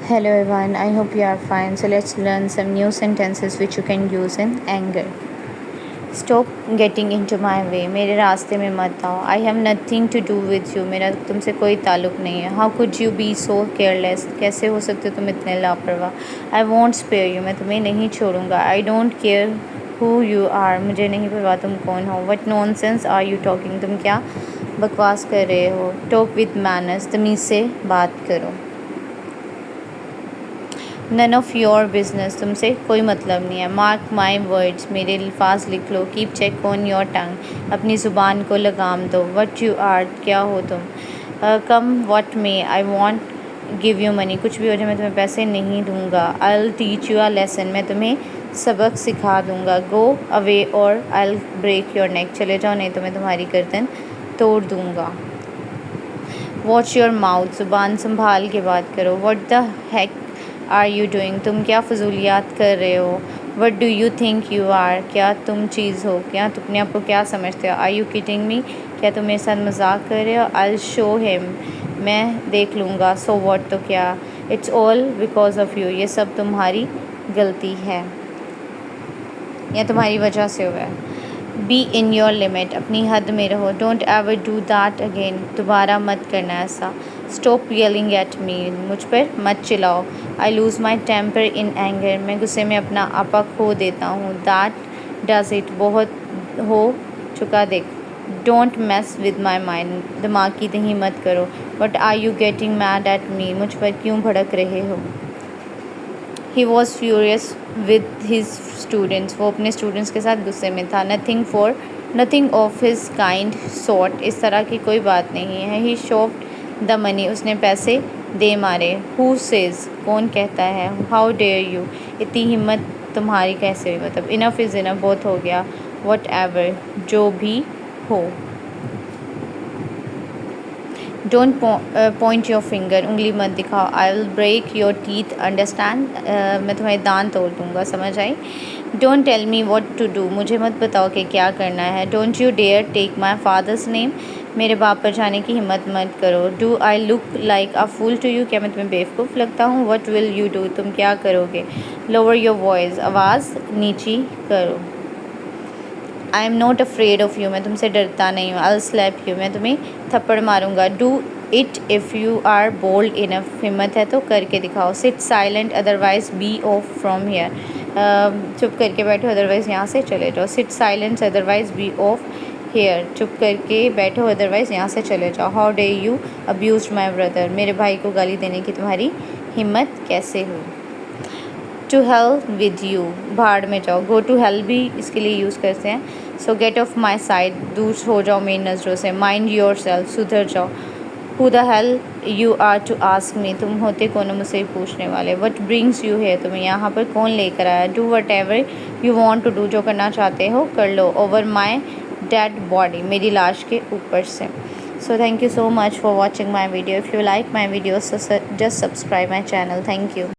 Hello everyone, I hope you are fine. So let's learn some new sentences which you can use in anger. Stop getting into my way. मेरे रास्ते में मत आओ. I have nothing to do with you. मेरा तुमसे कोई ताल्लुक़ नहीं है. How could you be so careless? कैसे हो सकते हो तुम इतने लापरवाह. I won't spare you. मैं तुम्हें नहीं छोड़ूंगा. I don't care who you are. मुझे नहीं परवाह तुम कौन हो. What nonsense are you talking? तुम क्या बकवास कर रहे हो. Talk with manners. तमीज़ से बात करो. None of your business. तुमसे कोई मतलब नहीं है. Mark my words. मेरे अल्फाज लिख लो. Keep check on your tongue. अपनी ज़ुबान को लगाम दो. What you are. क्या हो तुम. Come what may. I won't give you money. कुछ भी हो जाए मैं तुम्हें पैसे नहीं दूंगा. I will teach you a lesson. मैं तुम्हें सबक सिखा दूंगा. गो अवे और I will break your neck. चले जाओ नहीं तो मैं तुम्हारी गर्दन तोड़ दूंगा. Watch your mouth. ज़ुबान संभाल के बात करो. What the heck are you doing. तुम क्या फजूलियात कर रहे हो. What do you think you are. क्या तुम चीज़ हो. क्या तुम अपने आप को क्या समझते हो. Are you kidding me. क्या तुम मेरे साथ मजाक कर रहे हो. I will show him. मैं देख लूँगा. So what. तो क्या. It's all because of you. ये सब तुम्हारी गलती है या तुम्हारी वजह से हुआ है. Be in your limit. अपनी हद में रहो. Don't ever do that again. दोबारा मत करना ऐसा. Stop yelling at me. मुझ पर मत चिल्लाओ. I lose my temper in anger. मैं गुस्से में अपना आपा खो देता हूँ. That does it. बहुत हो चुका देख. Don't mess with my mind. दिमाग की दही मत करो. But are you getting mad at me. मुझ पर क्यों भड़क रहे हो. He was furious with his students. वो अपने स्टूडेंट्स के साथ गुस्से में था. Nothing of his kind sort. इस तरह की कोई बात नहीं है. He shoved the money. उसने पैसे दे मारे. Who says. कौन कहता है. How dare you. इतनी हिम्मत तुम्हारी कैसे हुई. मतलब इनफ इज़ इनफ. बहुत हो गया. Whatever. जो भी हो. Don't point your finger. उंगली मत दिखाओ. I will break your teeth. Understand. मैं तुम्हारे दांत तोड़ दूँगा. समझ आई. Don't tell me what to do. मुझे मत बताओ कि क्या करना है. Don't you dare take my father's name. मेरे बाप पर जाने की हिम्मत मत करो. Do I look like a fool to you. क्या मैं तुम्हें बेवकूफ़ लगता हूँ. What will you do. तुम क्या करोगे. Lower your voice. आवाज़ नीची करो. I am not afraid of you. मैं तुमसे डरता नहीं हूँ. I will slap you. मैं तुम्हें थप्पड़ मारूंगा. Do it if you are bold enough. हिम्मत है तो करके दिखाओ. Sit silent otherwise be off from here. चुप करके बैठो अदरवाइज़ यहाँ से चले जाओ. Sit silent otherwise be off here. चुप करके बैठो अदरवाइज़ यहाँ से चले जाओ. How day you abuse my brother. मेरे भाई को गाली देने की तुम्हारी हिम्मत कैसे हुई. To hell with you. भाड़ में जाओ. गो टू हेल भी इसके लिए यूज़ करते हैं. So get off my side. दूर हो जाओ मेरी नज़रों से. Mind yourself. सुधर जाओ. Who the hell you are to ask me. तुम होते कौन हो मुझसे पूछने वाले. वट ब्रिंग्स यू है. तुम्हें यहाँ पर कौन लेकर आया. Do whatever you want to do. जो करना चाहते हो कर लो. Over my dead body. मेरी लाश के ऊपर से. So thank you so much for watching my video. If you like my videos, so just subscribe my channel. Thank you.